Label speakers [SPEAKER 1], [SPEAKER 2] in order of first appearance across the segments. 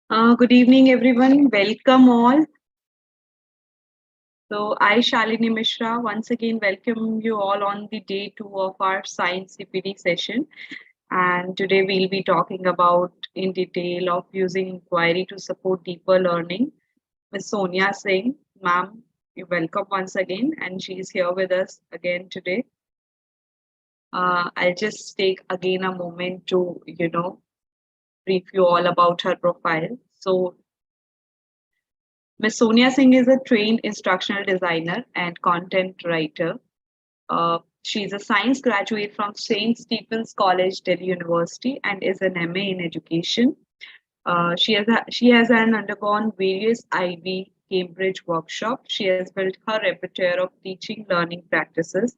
[SPEAKER 1] Good evening, everyone. Welcome all. I, Shalini Mishra, once again welcome you all on the day two of our science CPD session. And today we'll be talking about in detail of using inquiry to support deeper learning. Ms. Sonia Singh, ma'am, you're welcome once again, and she's here with us again today. I'll just take again a moment to, brief you all about her profile. Ms. Sonia Singh is a trained instructional designer and content writer. She's a science graduate from St. Stephen's College, Delhi University, and is an MA in education. She has undergone various IB Cambridge workshops. She has built her repertoire of teaching learning practices.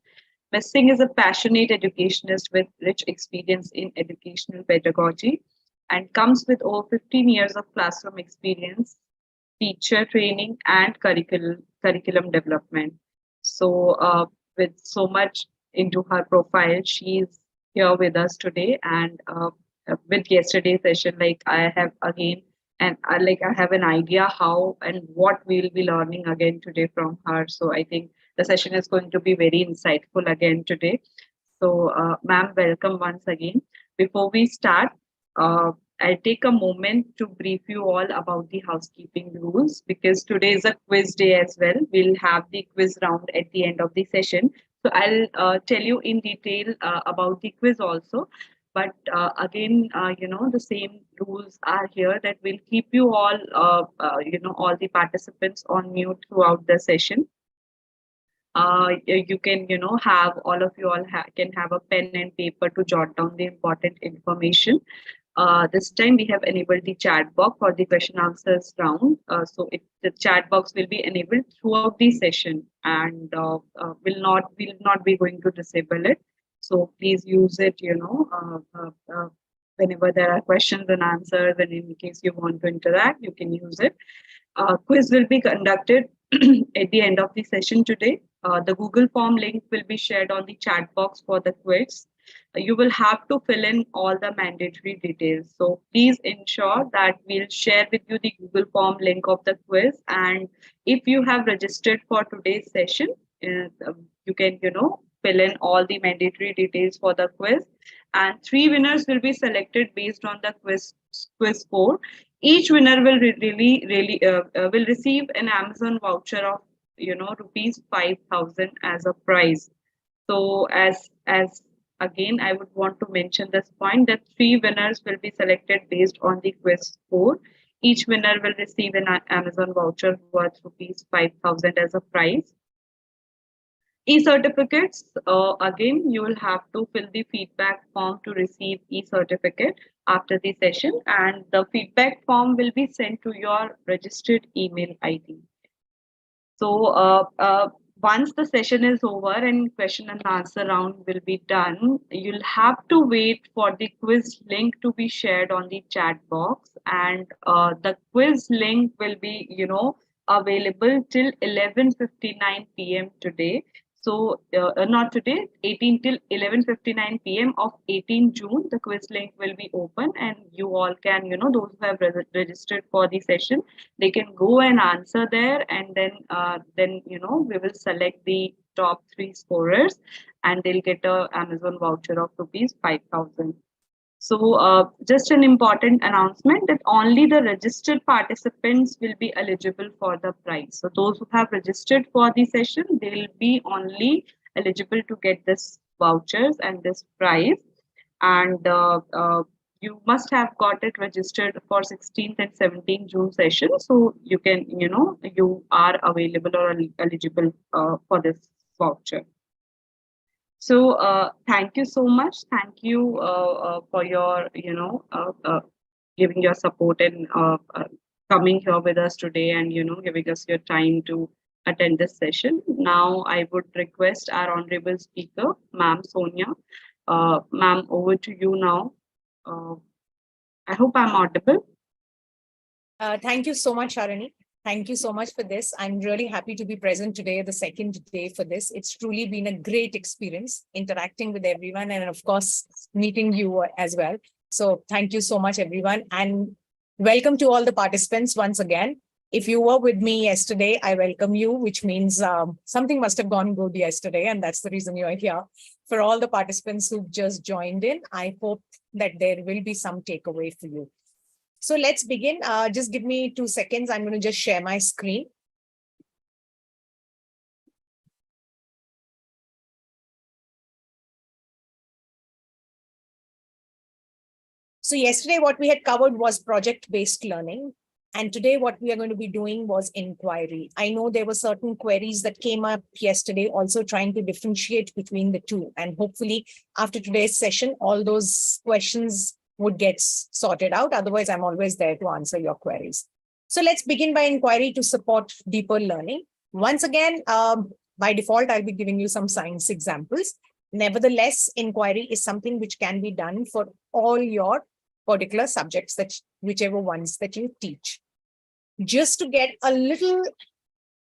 [SPEAKER 1] Ms. Singh is a passionate educationist with rich experience in educational pedagogy and comes with over 15 years of classroom experience, teacher training, and curriculum development. With so much into her profile, she's here with us today. And with yesterday's session, like I have again, and I have an idea how and what we'll be learning again today from her. So I think the session is going to be very insightful again today. Ma'am, welcome once again. Before we start, uh, I'll take a moment to brief you all about the housekeeping rules because today is a quiz day as well. We'll have the quiz round at the end of the session. So I'll tell you in detail about the quiz also. But again, the same rules are here that will keep you all, all the participants on mute throughout the session. You can have all of you all can have a pen and paper to jot down the important information. This time we have enabled the chat box for the question answers round. The chat box will be enabled throughout the session and will not be going to disable it. So please use it. Whenever there are questions and answers, and in case you want to interact, you can use it. Quiz will be conducted at the end of the session today. The Google form link will be shared on the chat box for the quiz. You will have to fill in all the mandatory details. So please ensure that we'll share with you the Google form link of the quiz. And if you have registered for today's session, you can, fill in all the mandatory details for the quiz. And three winners will be selected based on the quiz score. Each winner will will receive an Amazon voucher of rupees 5,000 as a prize. So as again, I would want to mention this point that three winners will be selected based on the quiz score. Each winner will receive an Amazon voucher worth rupees 5,000 as a prize. E-certificates, again, you will have to fill the feedback form to receive e-certificate after the session, and the feedback form will be sent to your registered email ID. So once the session is over and question and answer round will be done, you'll have to wait for the quiz link to be shared on the chat box, and the quiz link will be, available till 11:59 p.m. today. So not today, 18 till 11:59 p.m. of 18 June, the quiz link will be open, and you all can, those who have registered for the session, they can go and answer there, and then we will select the top three scorers, and they'll get a Amazon voucher of rupees 5,000. So, just an important announcement that only the registered participants will be eligible for the prize. So, those who have registered for the session, they will be only eligible to get this vouchers and this prize. And you must have got it registered for 16th and 17th June session. So, you can, you are available or eligible for this voucher. So thank you so much. Thank you for your, giving your support and coming here with us today and, giving us your time to attend this session. Now I would request our honorable speaker, Ma'am Sonia. Ma'am, over to you now. I hope I'm audible.
[SPEAKER 2] Thank you so much, Sharani. Thank you so much for this. I'm really happy to be present today, the second day for this. It's truly been a great experience interacting with everyone and, of course, meeting you as well. So thank you so much, everyone. And Welcome to all the participants once again. If you were with me yesterday, I welcome you, which means something must have gone good yesterday, and that's the reason you're here. For all the participants who've just joined in, I hope that there will be some takeaway for you. So let's begin. Just give me 2 seconds. I'm going to just share my screen. So yesterday, what we had covered was project-based learning. And today, what we are going to be doing was inquiry. I know there were certain queries that came up yesterday, also trying to differentiate between the two. And hopefully, after today's session, all those questions would get sorted out. Otherwise, I'm always there to answer your queries. So let's begin by inquiry to support deeper learning. Once again, by default, I'll be giving you some science examples. Nevertheless, inquiry is something which can be done for all your particular subjects, that whichever ones that you teach. Just to get a little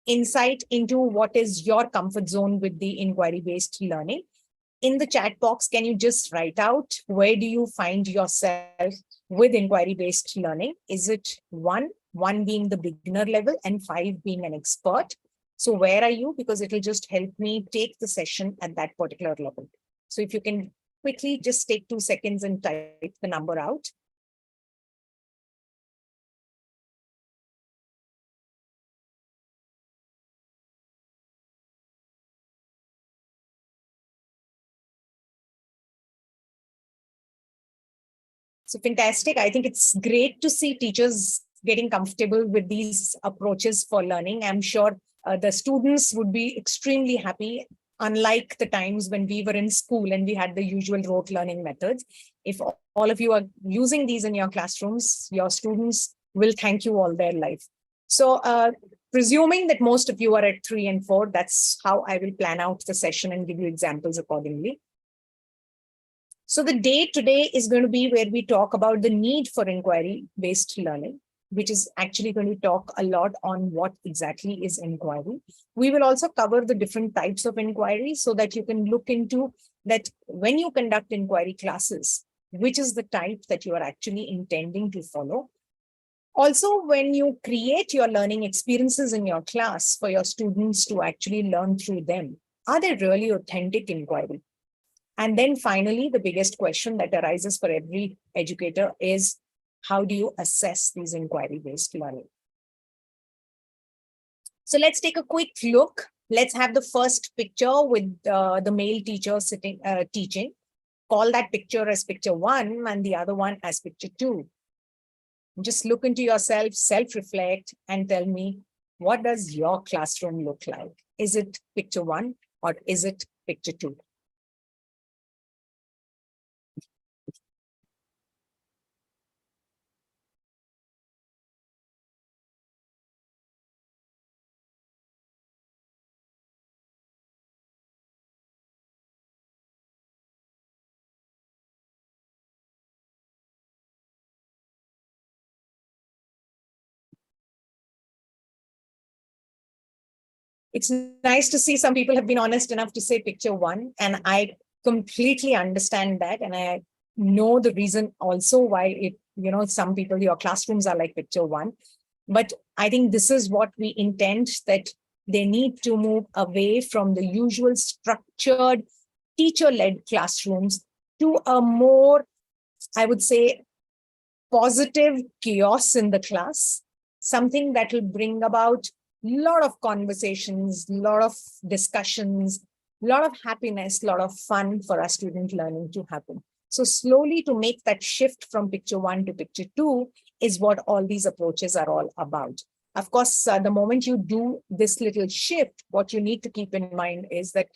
[SPEAKER 2] insight into what is your comfort zone with the inquiry-based learning, in the chat box, can you just write out where do you find yourself with inquiry-based learning? Is it one being the beginner level and 5 being an expert? So where are you? Because it will just help me take the session at that particular level. So if you can quickly just take 2 seconds and type the number out. So fantastic. I think it's great to see teachers getting comfortable with these approaches for learning. I'm sure the students would be extremely happy, unlike the times when we were in school and we had the usual rote learning methods. If all of you are using these in your classrooms, your students will thank you all their life. So presuming that most of you are at 3 and 4, that's how I will plan out the session and give you examples accordingly. So the day today is going to be where we talk about the need for inquiry-based learning, which is actually going to talk a lot on what exactly is inquiry. We will also cover the different types of inquiry so that you can look into that when you conduct inquiry classes, which is the type that you are actually intending to follow. Also, when you create your learning experiences in your class for your students to actually learn through them, are they really authentic inquiry? And then finally, the biggest question that arises for every educator is, how do you assess these inquiry-based learning? So let's take a quick look. Let's have the first picture with the male teacher sitting teaching. Call that picture as picture 1 and the other one as picture 2. Just look into yourself, self-reflect, and tell me, what does your classroom look like? Is it picture 1 or is it picture 2? It's nice to see some people have been honest enough to say picture 1, and I completely understand that, and I know the reason also why some people, your classrooms are like picture 1, but I think this is what we intend, that they need to move away from the usual structured teacher-led classrooms to a more, I would say, positive chaos in the class, something that will bring about a lot of conversations, a lot of discussions, a lot of happiness, a lot of fun for our student learning to happen. So slowly to make that shift from picture 1 to picture 2 is what all these approaches are all about. Of course, the moment you do this little shift, what you need to keep in mind is that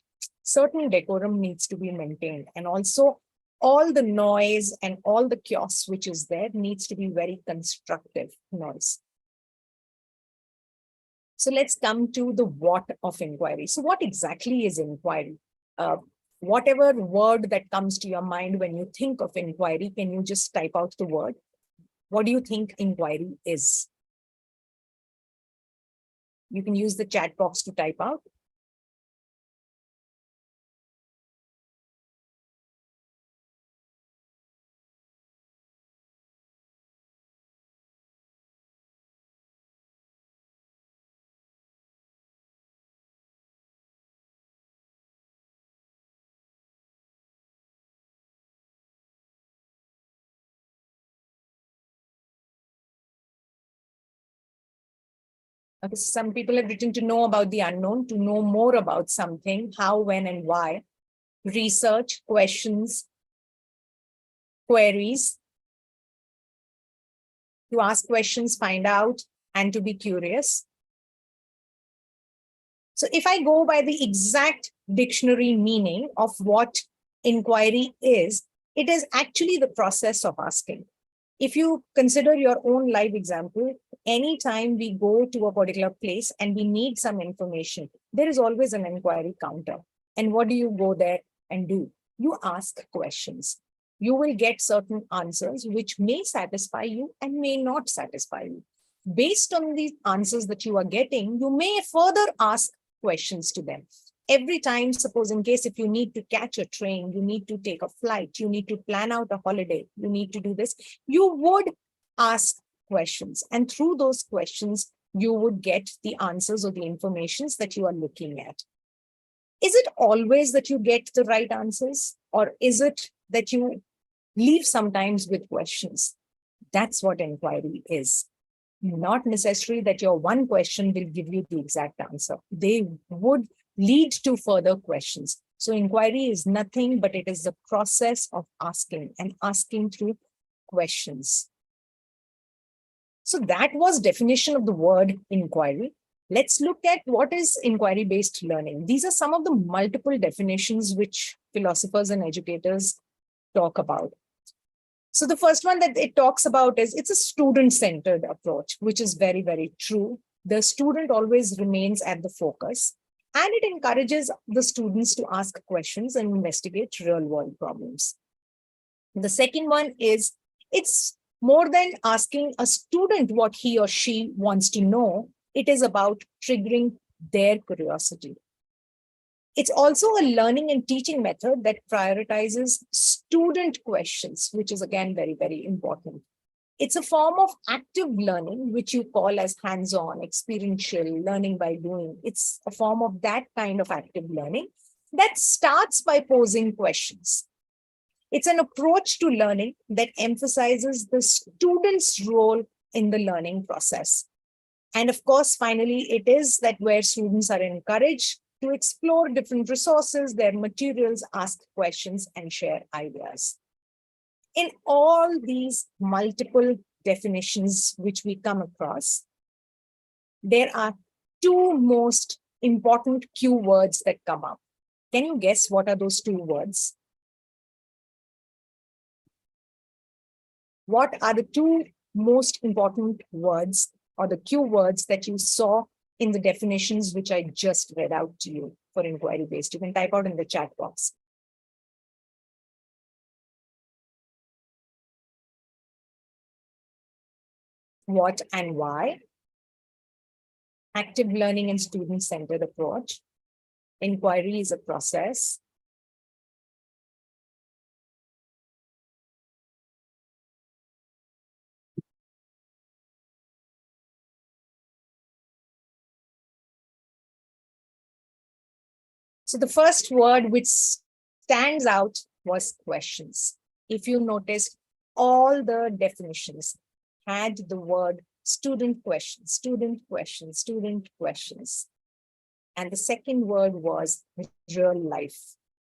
[SPEAKER 2] certain decorum needs to be maintained. And also all the noise and all the chaos which is there needs to be very constructive noise. So let's come to the what of inquiry. So what exactly is inquiry? Whatever word that comes to your mind when you think of inquiry, can you just type out the word? What do you think inquiry is? You can use the chat box to type out. Okay, some people have written to know about the unknown, to know more about something, how, when, and why. Research, questions, queries, to ask questions, find out, and to be curious. So if I go by the exact dictionary meaning of what inquiry is, it is actually the process of asking. If you consider your own live example, anytime we go to a particular place and we need some information, there is always an inquiry counter. And what do you go there and do? You ask questions. You will get certain answers which may satisfy you and may not satisfy you. Based on the answers that you are getting, you may further ask questions to them. Every time, suppose in case if you need to catch a train, you need to take a flight, you need to plan out a holiday, you need to do this, you would ask questions. And through those questions, you would get the answers or the informations that you are looking at. Is it always that you get the right answers? Or is it that you leave sometimes with questions? That's what inquiry is. Not necessary that your one question will give you the exact answer. They would lead to further questions. So inquiry is nothing, but it is the process of asking and asking through questions. So that was definition of the word inquiry. Let's look at what is inquiry-based learning. These are some of the multiple definitions which philosophers and educators talk about. So the first one that it talks about is it's a student-centered approach, which is very, very true. The student always remains at the focus, and it encourages the students to ask questions and investigate real-world problems. The second one is it's more than asking a student what he or she wants to know. It is about triggering their curiosity. It's also a learning and teaching method that prioritizes student questions, which is again very, very important. It's a form of active learning, which you call as hands-on, experiential, learning by doing. It's a form of that kind of active learning that starts by posing questions. It's an approach to learning that emphasizes the student's role in the learning process. And of course, finally, it is that where students are encouraged to explore different resources, their materials, ask questions, and share ideas. In all these multiple definitions which we come across, there are two most important cue words that come up. Can you guess what are those two words? What are the two most important words or the cue words that you saw in the definitions which I just read out to you for inquiry-based? You can type out in the chat box. What and why? Active learning and student-centered approach. Inquiry is a process. So the first word which stands out was questions. If you noticed, all the definitions had the word student questions, student questions, student questions. And the second word was real life.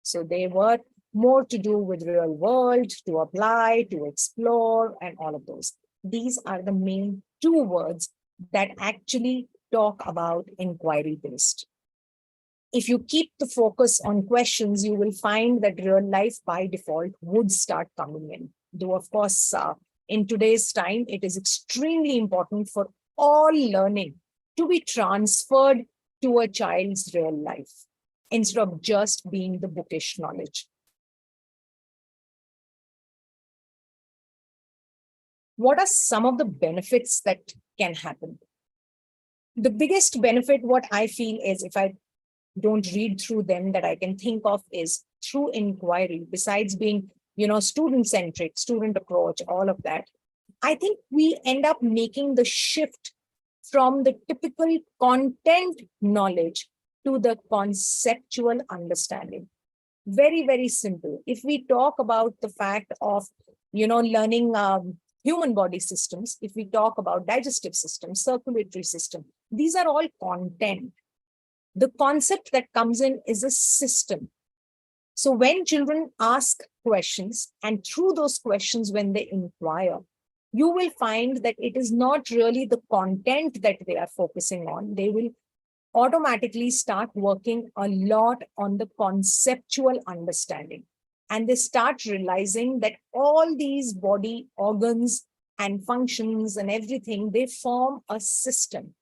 [SPEAKER 2] So they were more to do with real world, to apply, to explore, and all of those. These are the main two words that actually talk about inquiry-based. If you keep the focus on questions, you will find that real life by default would start coming in. Though, of course, in today's time, it is extremely important for all learning to be transferred to a child's real life instead of just being the bookish knowledge. What are some of the benefits that can happen? The biggest benefit, what I feel is, if I don't read through them, that I can think of is through inquiry, besides being, student-centric, student approach, all of that, I think we end up making the shift from the typical content knowledge to the conceptual understanding. Very, very simple. If we talk about the fact of, learning human body systems, if we talk about digestive system, circulatory system, these are all content. The concept that comes in is a system. So when children ask questions, and through those questions, when they inquire, you will find that it is not really the content that they are focusing on. They will automatically start working a lot on the conceptual understanding. And they start realizing that all these body organs and functions and everything, they form a system.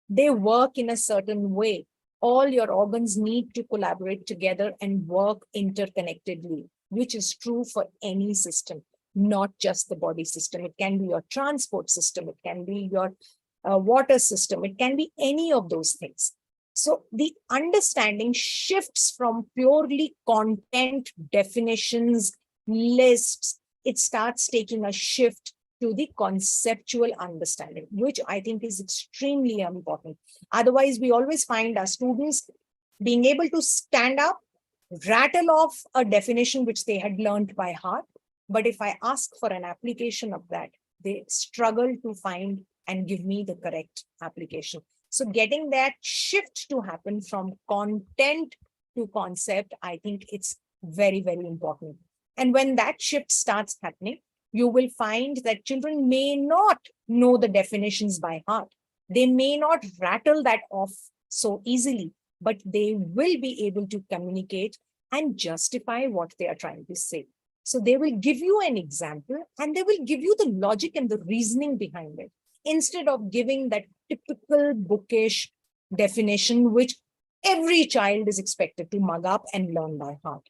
[SPEAKER 2] They work in a certain way. All your organs need to collaborate together and work interconnectedly, which is true for any system, not just the body system. It can be your transport system, it can be your water system, it can be any of those things. So the understanding shifts from purely content definitions, lists, it starts taking a shift to the conceptual understanding, which I think is extremely important. Otherwise, we always find our students being able to stand up, rattle off a definition which they had learned by heart. But if I ask for an application of that, they struggle to find and give me the correct application. So getting that shift to happen from content to concept, I think it's very, very important. And when that shift starts happening, you will find that children may not know the definitions by heart. They may not rattle that off so easily, but they will be able to communicate and justify what they are trying to say. So they will give you an example and they will give you the logic and the reasoning behind it, instead of giving that typical bookish definition, which every child is expected to mug up and learn by heart.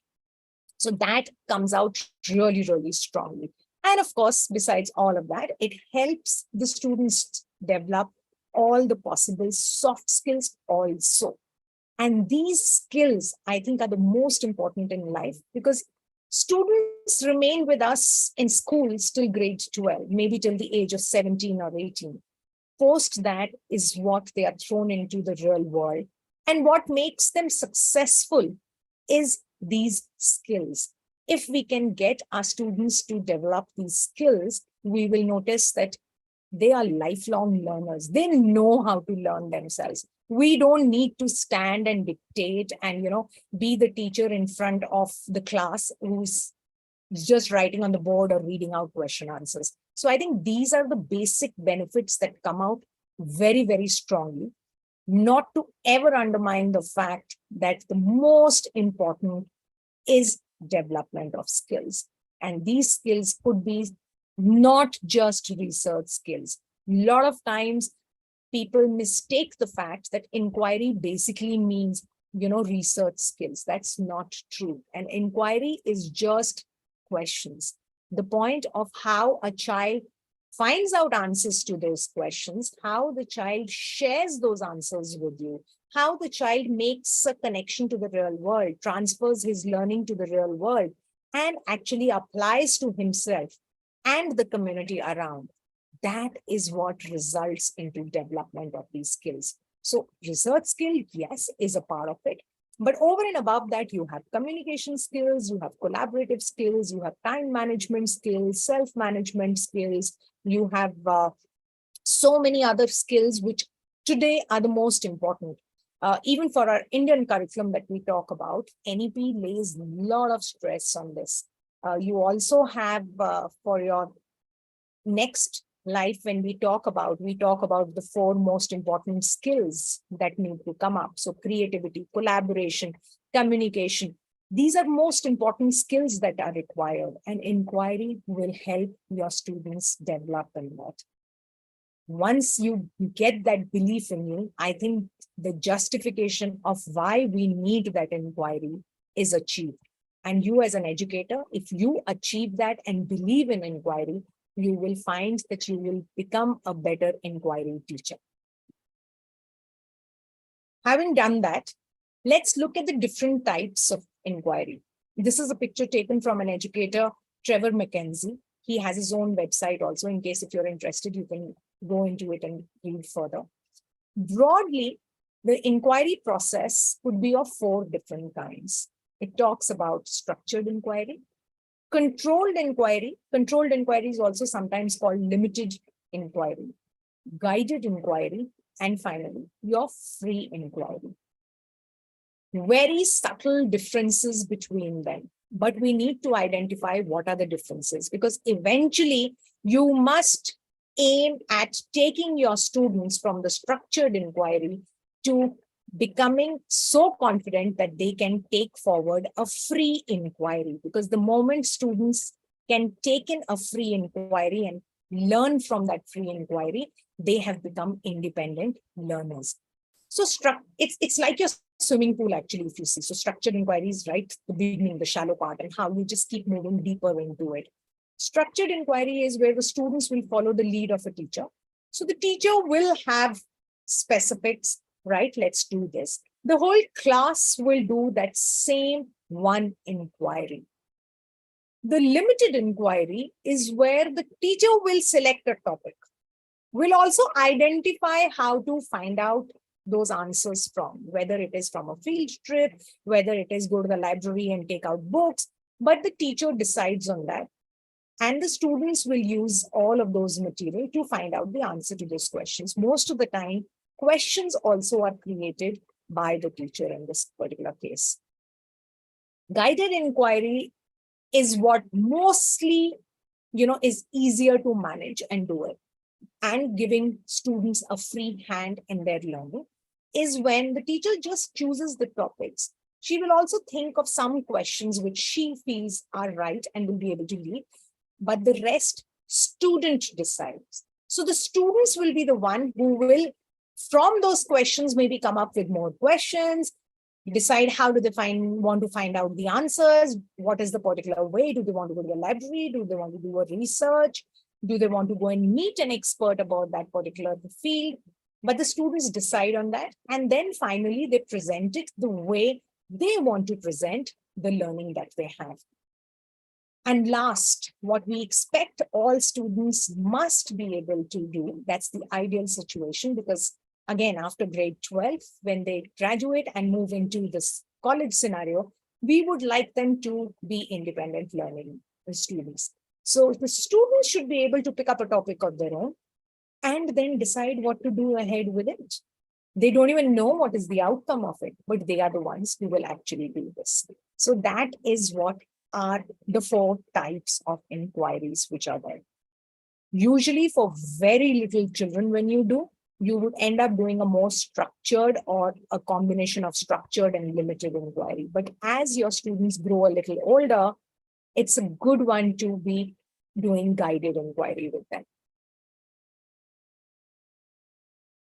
[SPEAKER 2] So that comes out really, really strongly. And of course, besides all of that, it helps the students develop all the possible soft skills also. And these skills, I think, are the most important in life, because students remain with us in school till grade 12, maybe till the age of 17 or 18. Post that is what they are thrown into the real world. And what makes them successful is these skills. If we can get our students to develop these skills, we will notice that they are lifelong learners. They know how to learn themselves. We don't need to stand and dictate and, be the teacher in front of the class who's just writing on the board or reading out question answers. So I think these are the basic benefits that come out very, very strongly, not to ever undermine the fact that the most important is development of skills. And these skills could be not just research skills. A lot of times people mistake the fact that inquiry basically means, research skills. That's not true. And inquiry is just questions. The point of how a child finds out answers to those questions, how the child shares those answers with you, how the child makes a connection to the real world, transfers his learning to the real world, and actually applies to himself and the community around. That is what results into development of these skills. So research skill, yes, is a part of it. But over and above that, you have communication skills, you have collaborative skills, you have time management skills, self-management skills, you have so many other skills which today are the most important. Even for our Indian curriculum that we talk about, NEP lays a lot of stress on this. You also have for your next life, when we talk about the 4 most important skills that need to come up. So creativity, collaboration, communication. These are most important skills that are required, and inquiry will help your students develop a lot. Once you get that belief in you, I think the justification of why we need that inquiry is achieved. And you as an educator, if you achieve that and believe in inquiry, you will find that you will become a better inquiry teacher. Having done that, let's look at the different types of inquiry. This is a picture taken from an educator, Trevor McKenzie. He has his own website also. In case if you're interested, you can go into it and read further. Broadly, the inquiry process could be of 4 different kinds. It talks about structured inquiry, Controlled inquiry. Controlled inquiry is also sometimes called limited inquiry, guided inquiry, and finally, your free inquiry. Very subtle differences between them, but we need to identify what are the differences, because eventually you must aim at taking your students from the structured inquiry to becoming so confident that they can take forward a free inquiry. Because the moment students can take in a free inquiry and learn from that free inquiry, they have become independent learners. So it's like your swimming pool, actually, if you see. So structured inquiry is right the beginning, the shallow part, and how you just keep moving deeper into it. Structured inquiry is where the students will follow the lead of a teacher. So the teacher will have specifics, right? Let's do this. The whole class will do that same one inquiry. The limited inquiry is where the teacher will select a topic. We'll also identify how to find out those answers from, whether it is from a field trip, whether it is go to the library and take out books, but the teacher decides on that. And the students will use all of those material to find out the answer to those questions. Most of the time, questions also are created by the teacher in this particular case. Guided inquiry is what mostly, is easier to manage and do it, and giving students a free hand in their learning, is when the teacher just chooses the topics. She will also think of some questions which she feels are right and will be able to lead, but the rest student decides. So the students will be the one who will, from those questions, maybe come up with more questions, decide how do they want to find out the answers, what is the particular way, do they want to go to the library, do they want to do a research, do they want to go and meet an expert about that particular field? But the students decide on that. And then finally, they present it the way they want to present the learning that they have. And last, what we expect all students must be able to do, that's the ideal situation, because again, after grade 12, when they graduate and move into this college scenario, we would like them to be independent learning students. So the students should be able to pick up a topic of their own and then decide what to do ahead with it. They don't even know what is the outcome of it, but they are the ones who will actually do this. So that is what are the 4 types of inquiries which are there. Usually for very little children, when you would end up doing a more structured or a combination of structured and limited inquiry. But as your students grow a little older, it's a good one to be doing guided inquiry with them.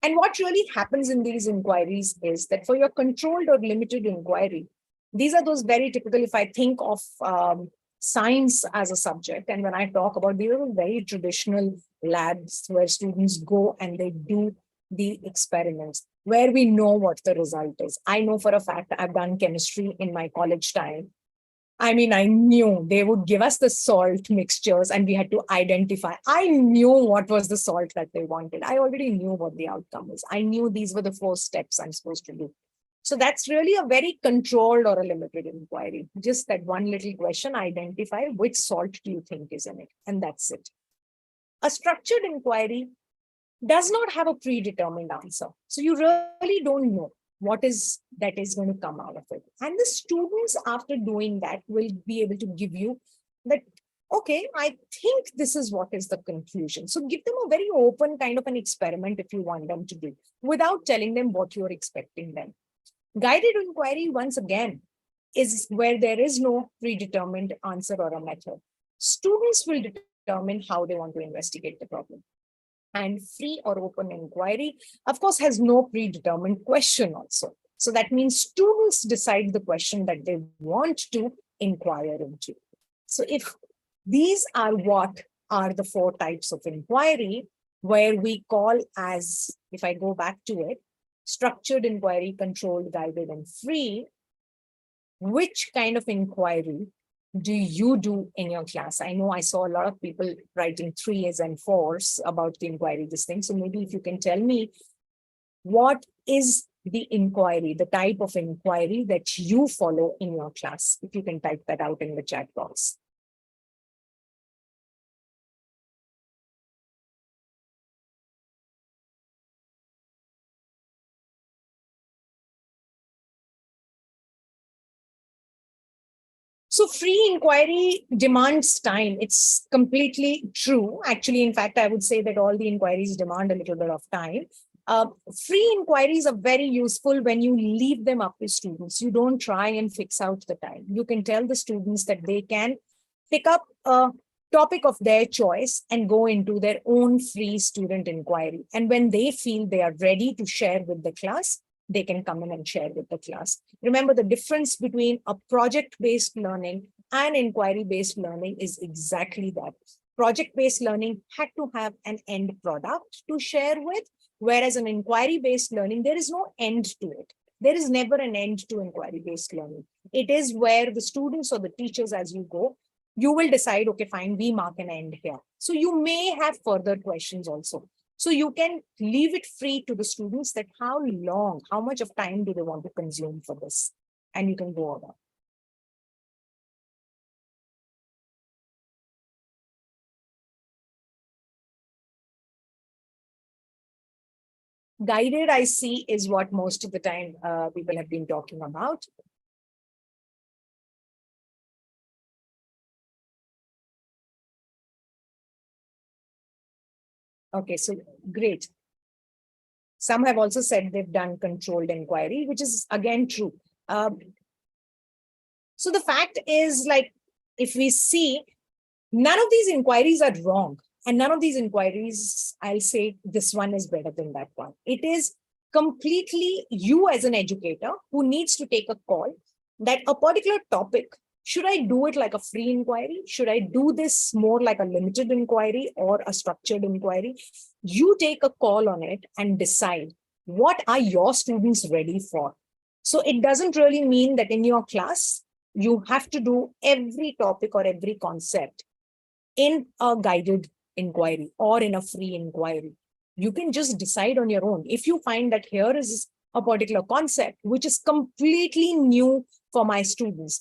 [SPEAKER 2] And what really happens in these inquiries is that for your controlled or limited inquiry, these are those very typical, if I think of science as a subject, and when I talk about, these are very traditional labs where students go and they do the experiments, where we know what the result is. I know for a fact I've done chemistry in my college time. I mean, I knew they would give us the salt mixtures and we had to identify. I knew what was the salt that they wanted. I already knew what the outcome was. I knew these were the 4 steps I'm supposed to do. So that's really a very controlled or a limited inquiry. Just that one little question, identify which salt do you think is in it, and that's it. A structured inquiry does not have a predetermined answer. So you really don't know what is that is going to come out of it. And the students, after doing that, will be able to give you that, okay, I think this is what is the conclusion. So give them a very open kind of an experiment if you want them to do, without telling them what you're expecting them. Guided inquiry, once again, is where there is no predetermined answer or a method. Students will determine how they want to investigate the problem. And free or open inquiry, of course, has no predetermined question also. So that means students decide the question that they want to inquire into. So if these are what are the 4 types of inquiry, where we call as, if I go back to it, structured inquiry, controlled, guided, and free, which kind of inquiry do you do in your class? I know I saw a lot of people writing 3s and 4s about the inquiry, this thing. So maybe if you can tell me, what is the inquiry, the type of inquiry that you follow in your class? If you can type that out in the chat box. So free inquiry demands time. It's completely true. Actually, in fact, I would say that all the inquiries demand a little bit of time. Uh, Free inquiries are very useful when you leave them up to students. You don't try and fix out the time. You can tell the students that they can pick up a topic of their choice and go into their own free student inquiry. And when they feel they are ready to share with the class, they can come in and share with the class. Remember, the difference between a project-based learning and inquiry-based learning is exactly that. Project-based learning had to have an end product to share with, whereas an inquiry-based learning, there is no end to it. There is never an end to inquiry-based learning. It is where the students or the teachers, as you go, you will decide, okay, fine, we mark an end here. So you may have further questions also. So you can leave it free to the students that how long, how much of time do they want to consume for this? And you can go over. Guided, I see, is what most of the time people have been talking about. Okay, so great. Some have also said they've done controlled inquiry, which is again true. Um, so the fact is, like, if we see, none of these inquiries are wrong. And none of these inquiries, I'll say this one is better than that one. It is completely you as an educator who needs to take a call that a particular topic, should I do it like a free inquiry? Should I do this more like a limited inquiry or a structured inquiry? You take a call on it and decide what are your students ready for. So it doesn't really mean that in your class, you have to do every topic or every concept in a guided inquiry or in a free inquiry. You can just decide on your own. If you find that here is a particular concept which is completely new for my students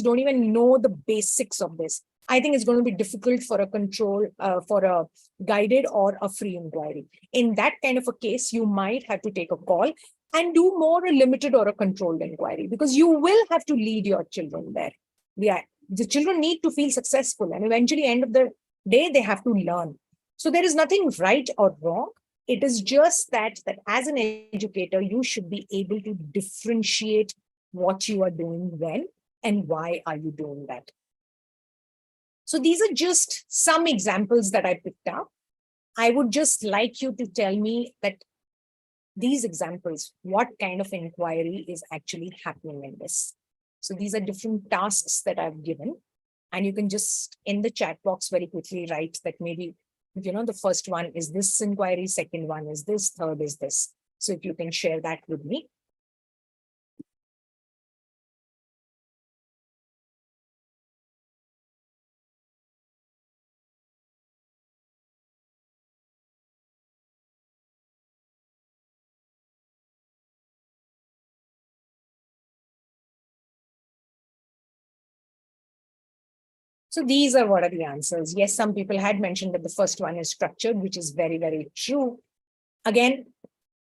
[SPEAKER 2] don't even know the basics of this, I think it's going to be difficult for a for a guided or a free inquiry. In that kind of a case, you might have to take a call and do more a limited or a controlled inquiry, because you will have to lead your children there. Yeah, the children need to feel successful, and eventually end of the day they have to learn. So there is nothing right or wrong. It is just that as an educator, you should be able to differentiate what you are doing when and why are you doing that. So these are just some examples that I picked up. I would just like you to tell me that these examples, what kind of inquiry is actually happening in this. So these are different tasks that I've given. And you can just in the chat box very quickly write that maybe, the first one is this inquiry, second one is this, third is this. So if you can share that with me. So these are what are the answers. Yes, some people had mentioned that the first one is structured, which is very, very true. Again,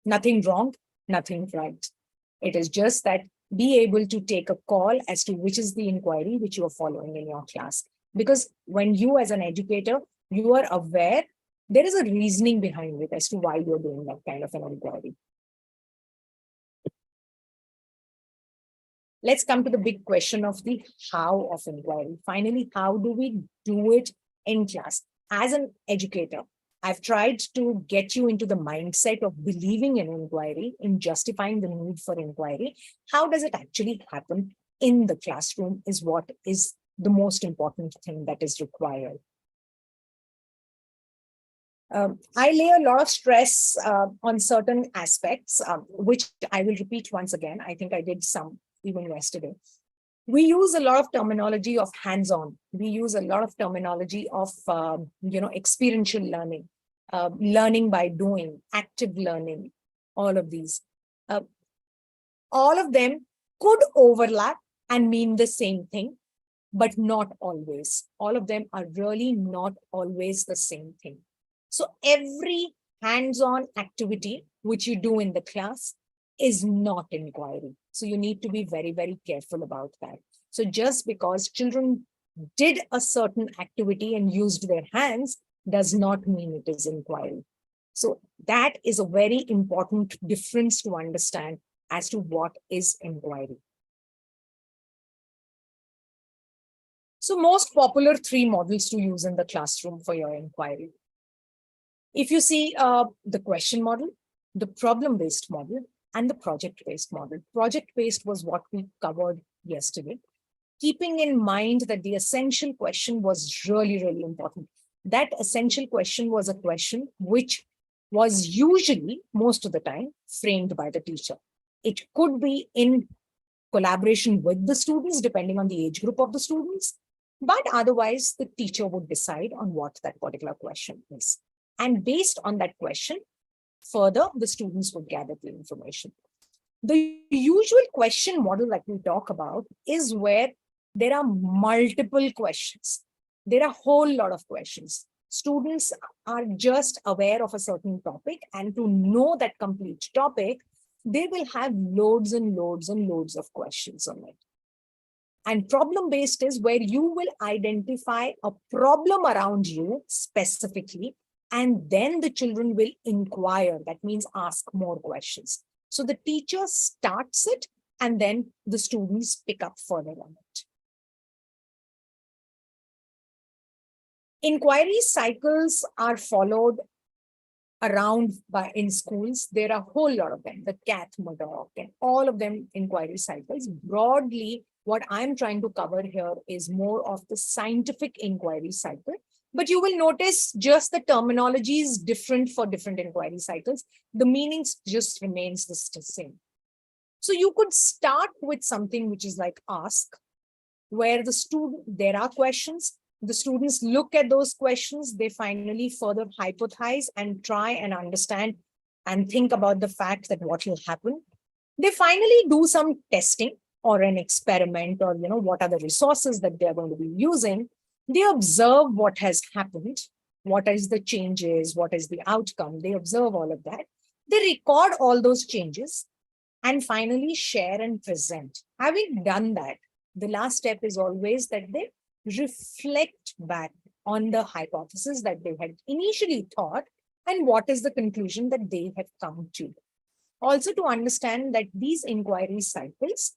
[SPEAKER 2] nothing wrong, nothing right. It is just that be able to take a call as to which is the inquiry which you are following in your class. Because when you as an educator, you are aware, there is a reasoning behind it as to why you're doing that kind of an inquiry. Let's come to the big question of the how of inquiry. Finally, how do we do it in class? As an educator, I've tried to get you into the mindset of believing in inquiry, in justifying the need for inquiry. How does it actually happen in the classroom is what is the most important thing that is required. I lay a lot of stress on certain aspects, which I will repeat once again. I think I did some even yesterday. We use a lot of terminology of hands-on. We use a lot of terminology of, experiential learning, learning by doing, active learning, all of these. All of them could overlap and mean the same thing, but not always. All of them are really not always the same thing. So every hands-on activity which you do in the class is not inquiry. So you need to be very, very careful about that. So just because children did a certain activity and used their hands does not mean it is inquiry. So that is a very important difference to understand as to what is inquiry. So most popular 3 models to use in the classroom for your inquiry. If you see the question model, the problem-based model, and the project-based model. Project-based was what we covered yesterday, keeping in mind that the essential question was really, really important. That essential question was a question which was usually, most of the time, framed by the teacher. It could be in collaboration with the students, depending on the age group of the students, but otherwise the teacher would decide on what that particular question is. And based on that question, further, the students would gather the information. The usual question model that we talk about is where there are multiple questions. There are a whole lot of questions. Students are just aware of a certain topic, and to know that complete topic, they will have loads and loads and loads of questions on it. And problem-based is where you will identify a problem around you specifically, and then the children will inquire. That means ask more questions. So the teacher starts it, and then the students pick up further on it. Inquiry cycles are followed around in schools. There are a whole lot of them, the cat, Modoc, and all of them inquiry cycles. Broadly, what I'm trying to cover here is more of the scientific inquiry cycle. But you will notice just the terminology is different for different inquiry cycles. The meanings just remains the same. So you could start with something which is like ask, where there are questions. The students look at those questions, they finally further hypothesize and try and understand and think about the fact that what will happen. They finally do some testing or an experiment, or what are the resources that they're going to be using. They observe what has happened, what is the changes, what is the outcome. They observe all of that. They record all those changes and finally share and present. Having done that, the last step is always that they reflect back on the hypothesis that they had initially thought and what is the conclusion that they have come to. Also, to understand that these inquiry cycles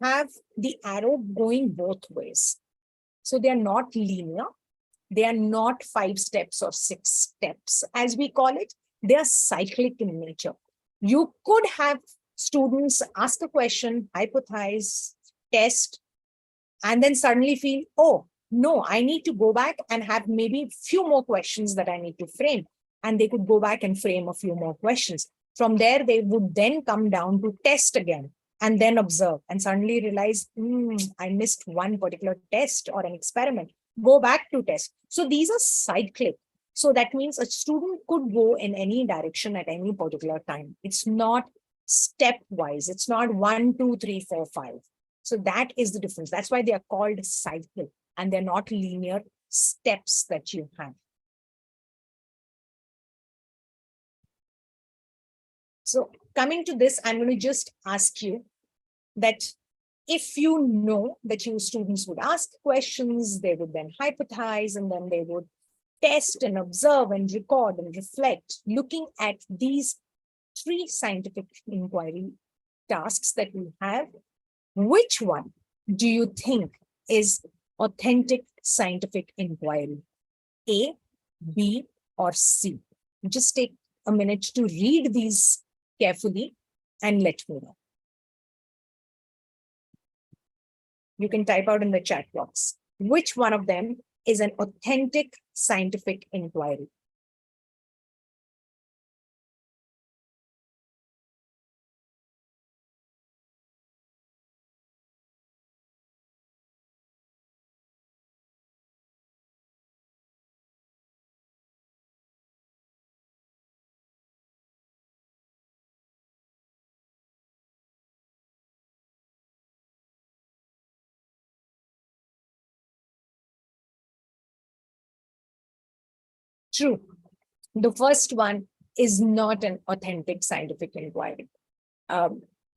[SPEAKER 2] have the arrow going both ways. So they are not linear. They are not 5 steps or 6 steps, as we call it. They are cyclic in nature. You could have students ask a question, hypothesize, test, and then suddenly feel, oh, no, I need to go back and have maybe a few more questions that I need to frame. And they could go back and frame a few more questions. From there, they would then come down to test again and then observe and suddenly realize, I missed one particular test or an experiment. Go back to test. So these are cyclic. So that means a student could go in any direction at any particular time. It's not stepwise. It's not 1, 2, 3, 4, 5. So that is the difference. That's why they are called cyclic, and they're not linear steps that you have. So coming to this, I'm going to just ask you that if you know that your students would ask questions, they would then hypothesize, and then they would test and observe and record and reflect, looking at these 3 scientific inquiry tasks that we have, which one do you think is authentic scientific inquiry? A, B, or C? Just take a minute to read these carefully and let me know. You can type out in the chat box which one of them is an authentic scientific inquiry. True. The first one is not an authentic scientific inquiry.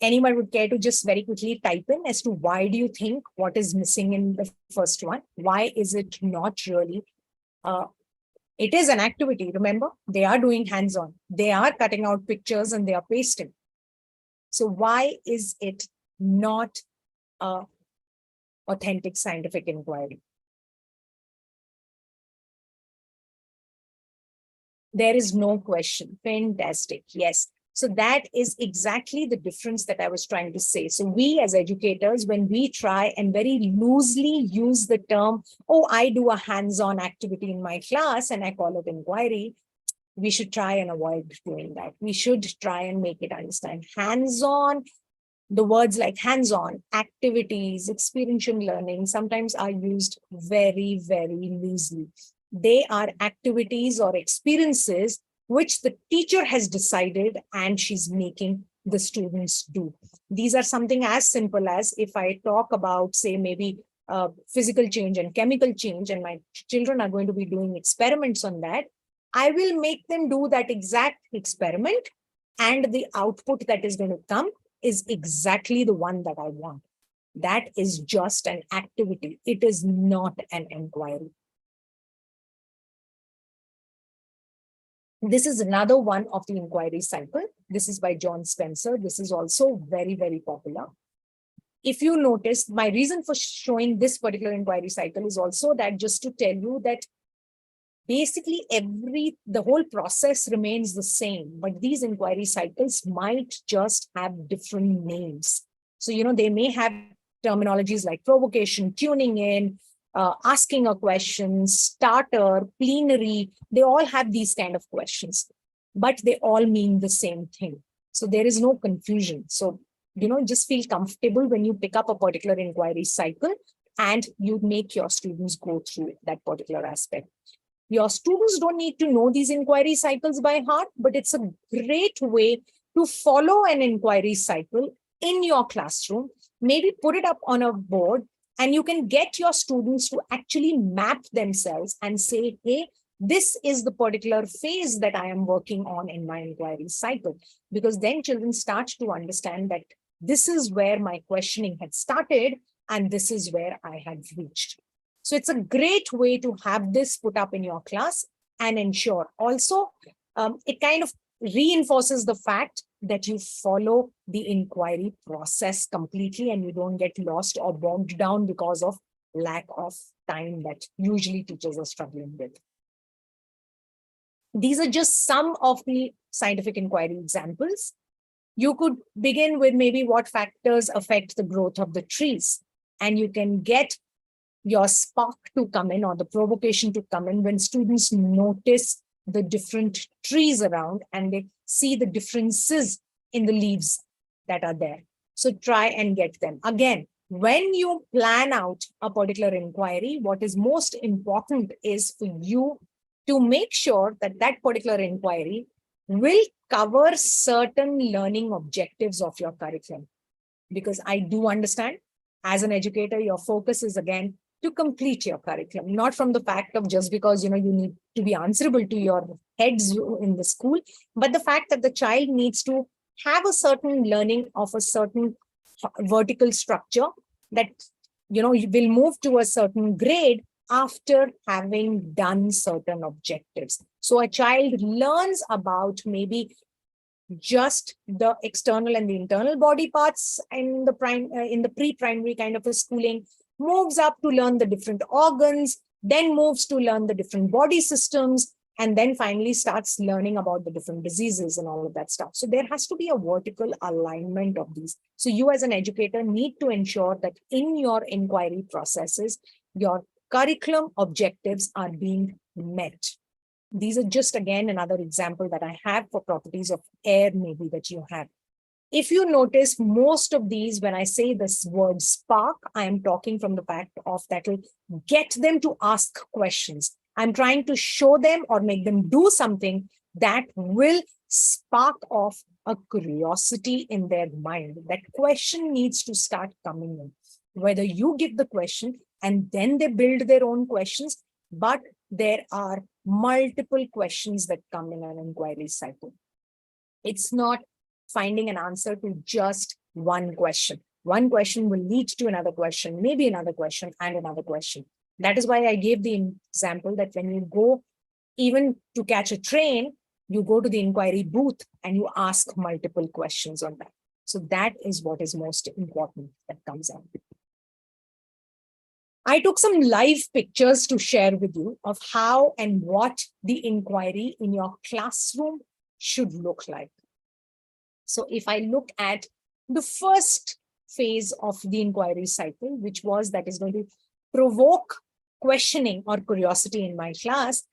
[SPEAKER 2] Anyone would care to just very quickly type in as to why do you think what is missing in the first one? Why is it not really? It is an activity. Remember, they are doing hands-on. They are cutting out pictures and they are pasting. So why is it not a authentic scientific inquiry? There is no question. Fantastic. Yes. So that is exactly the difference that I was trying to say. So we as educators, when we try and very loosely use the term, oh, I do a hands-on activity in my class and I call it inquiry, we should try and avoid doing that. We should try and make it understand. Hands-on, the words like hands-on, activities, experiential learning sometimes are used very, very loosely. They are activities or experiences which the teacher has decided and she's making the students do. These are something as simple as if I talk about, say, maybe physical change and chemical change, and my children are going to be doing experiments on that, I will make them do that exact experiment, and the output that is going to come is exactly the one that I want. That is just an activity. It is not an inquiry. This is another one of the inquiry cycle. This is by John Spencer. This is also very, very popular. If you notice, my reason for showing this particular inquiry cycle is also that just to tell you that basically the whole process remains the same, but these inquiry cycles might just have different names. So, they may have terminologies like provocation, tuning in, asking a question, starter, plenary. They all have these kind of questions, but they all mean the same thing. So there is no confusion. So, just feel comfortable when you pick up a particular inquiry cycle and you make your students go through that particular aspect. Your students don't need to know these inquiry cycles by heart, but it's a great way to follow an inquiry cycle in your classroom. Maybe put it up on a board and you can get your students to actually map themselves and say, hey, this is the particular phase that I am working on in my inquiry cycle. Because then children start to understand that this is where my questioning had started and this is where I had reached. So it's a great way to have this put up in your class and ensure. Also, it kind of reinforces the fact that you follow the inquiry process completely and you don't get lost or bogged down because of lack of time that usually teachers are struggling with. These are just some of the scientific inquiry examples. You could begin with maybe what factors affect the growth of the trees, and you can get your spark to come in or the provocation to come in when students notice the different trees around and they see the differences in the leaves that are there. So try and get them. Again, when you plan out a particular inquiry, what is most important is for you to make sure that that particular inquiry will cover certain learning objectives of your curriculum. Because I do understand, as an educator, your focus is again to complete your curriculum, not from the fact of just because you need to be answerable to your heads in the school, but the fact that the child needs to have a certain learning of a certain vertical structure that will move to a certain grade after having done certain objectives. So a child learns about maybe just the external and the internal body parts in the pre-primary kind of a schooling, moves up to learn the different organs, then moves to learn the different body systems, and then finally starts learning about the different diseases and all of that stuff. So there has to be a vertical alignment of these. So you as an educator need to ensure that in your inquiry processes, your curriculum objectives are being met. These are just, again, another example that I have for properties of air maybe that you have. If you notice, most of these, when I say this word spark, I am talking from the fact of that will get them to ask questions. I'm trying to show them or make them do something that will spark off a curiosity in their mind. That question needs to start coming in. Whether you give the question and then they build their own questions, but there are multiple questions that come in an inquiry cycle. It's not finding an answer to just one question. One question will lead to another question, maybe another question and another question. That is why I gave the example that when you go even to catch a train, you go to the inquiry booth and you ask multiple questions on that. So that is what is most important that comes out. I took some live pictures to share with you of how and what the inquiry in your classroom should look like. So if I look at the first phase of the inquiry cycle, which was that is going to provoke questioning or curiosity in my class,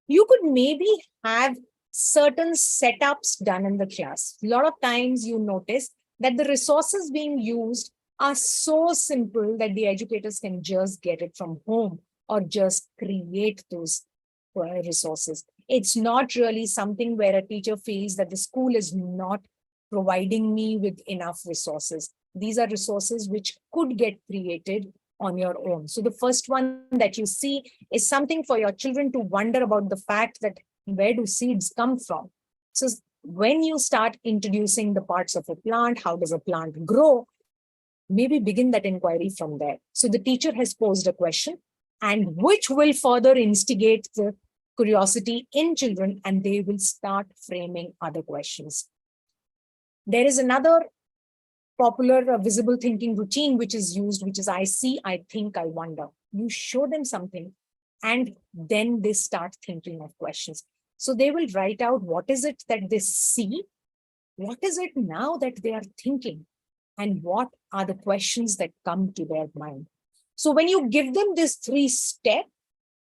[SPEAKER 2] you could maybe have certain setups done in the class. A lot of times you notice that the resources being used are so simple that the educators can just get it from home or just create those resources. It's not really something where a teacher feels that the school is not providing me with enough resources. These are resources which could get created on your own. So the first one that you see is something for your children to wonder about the fact that where do seeds come from? So when you start introducing the parts of a plant, how does a plant grow? Maybe begin that inquiry from there. So the teacher has posed a question and which will further instigate the curiosity in children and they will start framing other questions. There is another popular visible thinking routine which is used, which is I see, I think, I wonder. You show them something and then they start thinking of questions. So they will write out what is it that they see, what is it now that they are thinking, and what are the questions that come to their mind. So when you give them this 3-step,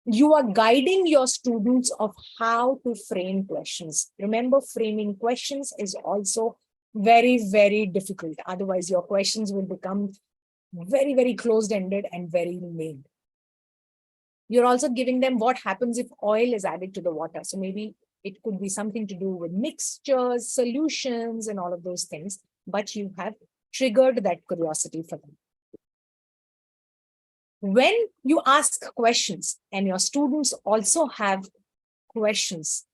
[SPEAKER 2] you are guiding your students of how to frame questions. Remember, framing questions is also very, very difficult. Otherwise, your questions will become very, very closed-ended and very lame. You're also giving them what happens if oil is added to the water. So maybe it could be something to do with mixtures, solutions, and all of those things, but you have triggered that curiosity for them. When you ask questions and your students also have questions,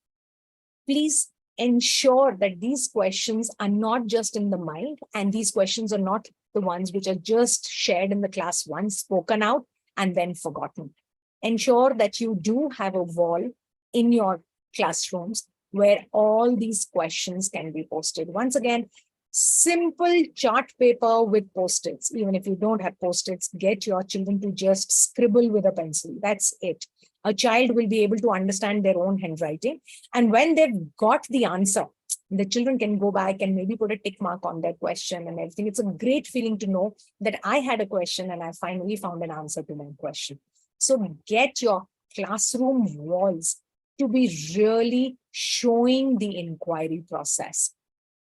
[SPEAKER 2] please ensure that these questions are not just in the mind, and these questions are not the ones which are just shared in the class once, spoken out, and then forgotten. Ensure that you do have a wall in your classrooms where all these questions can be posted. Once again, simple chart paper with post-its. Even if you don't have post-its, get your children to just scribble with a pencil. That's it. A child will be able to understand their own handwriting. And when they've got the answer, the children can go back and maybe put a tick mark on their question and everything. It's a great feeling to know that I had a question and I finally found an answer to my question. So get your classroom walls to be really showing the inquiry process,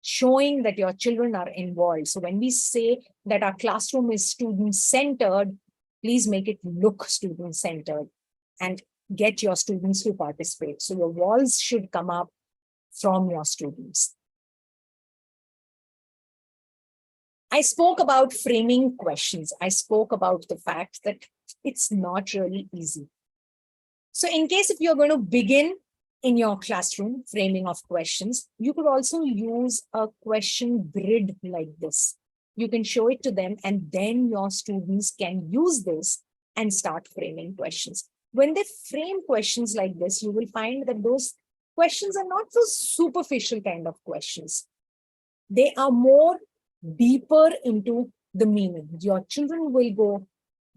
[SPEAKER 2] showing that your children are involved. So when we say that our classroom is student-centered, please make it look student-centered and get your students to participate. So your walls should come up from your students. I spoke about framing questions. I spoke about the fact that it's not really easy. So in case if you're going to begin in your classroom framing of questions, you could also use a question grid like this. You can show it to them and then your students can use this and start framing questions. When they frame questions like this, you will find that those questions are not those superficial kind of questions. They are more deeper into the meaning. Your children will go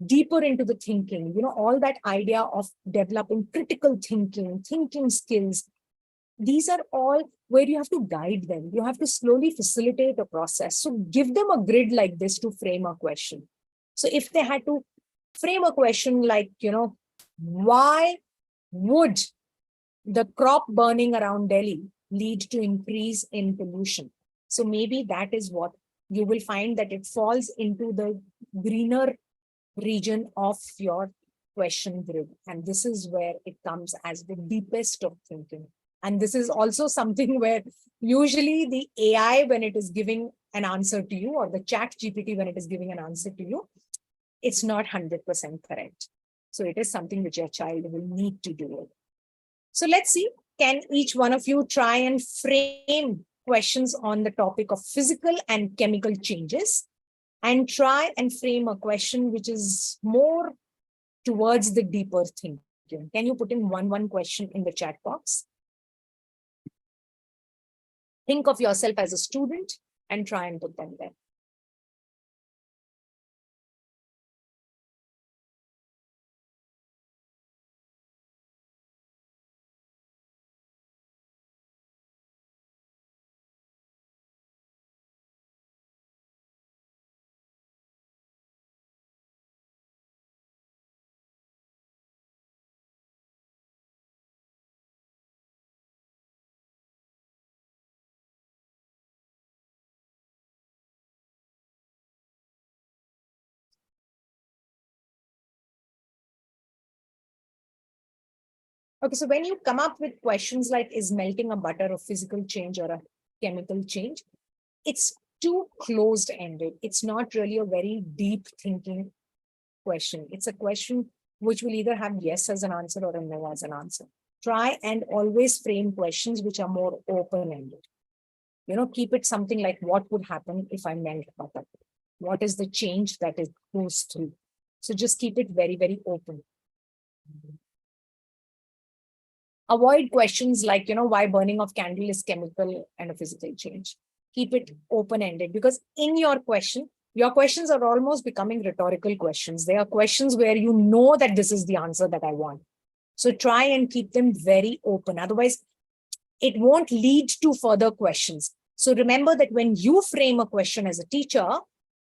[SPEAKER 2] deeper into the thinking, all that idea of developing critical thinking, thinking skills. These are all where you have to guide them. You have to slowly facilitate a process. So give them a grid like this to frame a question. So if they had to frame a question like, why would the crop burning around Delhi lead to increase in pollution? So maybe that is what you will find, that it falls into the greener region of your question grid. And this is where it comes as the deepest of thinking. And this is also something where usually the AI, when it is giving an answer to you, or the chat GPT, when it is giving an answer to you, it's not 100% correct. So it is something which your child will need to do. So let's see, can each one of you try and frame questions on the topic of physical and chemical changes, and try and frame a question which is more towards the deeper thinking. Can you put in one question in the chat box? Think of yourself as a student and try and put them there. Okay, so when you come up with questions like, is melting a butter a physical change or a chemical change? It's too closed-ended. It's not really a very deep thinking question. It's a question which will either have yes as an answer or a no as an answer. Try and always frame questions which are more open-ended. Keep it something like, what would happen if I melt butter? What is the change that it goes through? So just keep it very, very open. Avoid questions like, why burning of candle is chemical and a physical change. Keep it open-ended, because in your questions are almost becoming rhetorical questions. They are questions where you know that this is the answer that I want. So try and keep them very open. Otherwise, it won't lead to further questions. So remember that when you frame a question as a teacher,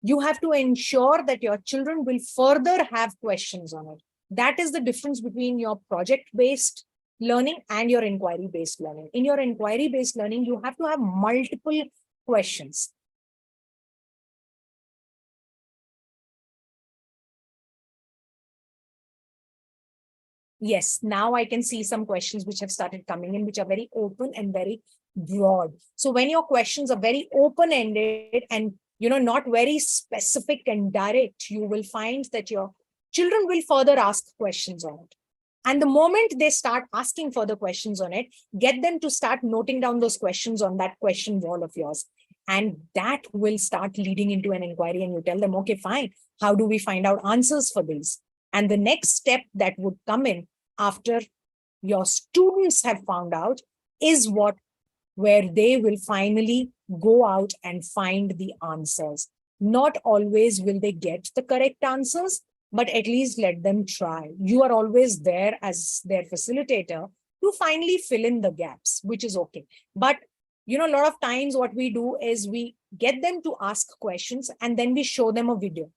[SPEAKER 2] you have to ensure that your children will further have questions on it. That is the difference between your project-based learning and your inquiry-based learning. In your inquiry-based learning, you have to have multiple questions. Yes, now I can see some questions which have started coming in, which are very open and very broad. So when your questions are very open-ended and not very specific and direct, you will find that your children will further ask questions on it. And the moment they start asking further questions on it, get them to start noting down those questions on that question wall of yours. And that will start leading into an inquiry, and you tell them, okay, fine, how do we find out answers for these? And the next step that would come in after your students have found out is where they will finally go out and find the answers. Not always will they get the correct answers, but at least let them try. You are always there as their facilitator to finally fill in the gaps, which is okay. But a lot of times what we do is we get them to ask questions and then we show them a video.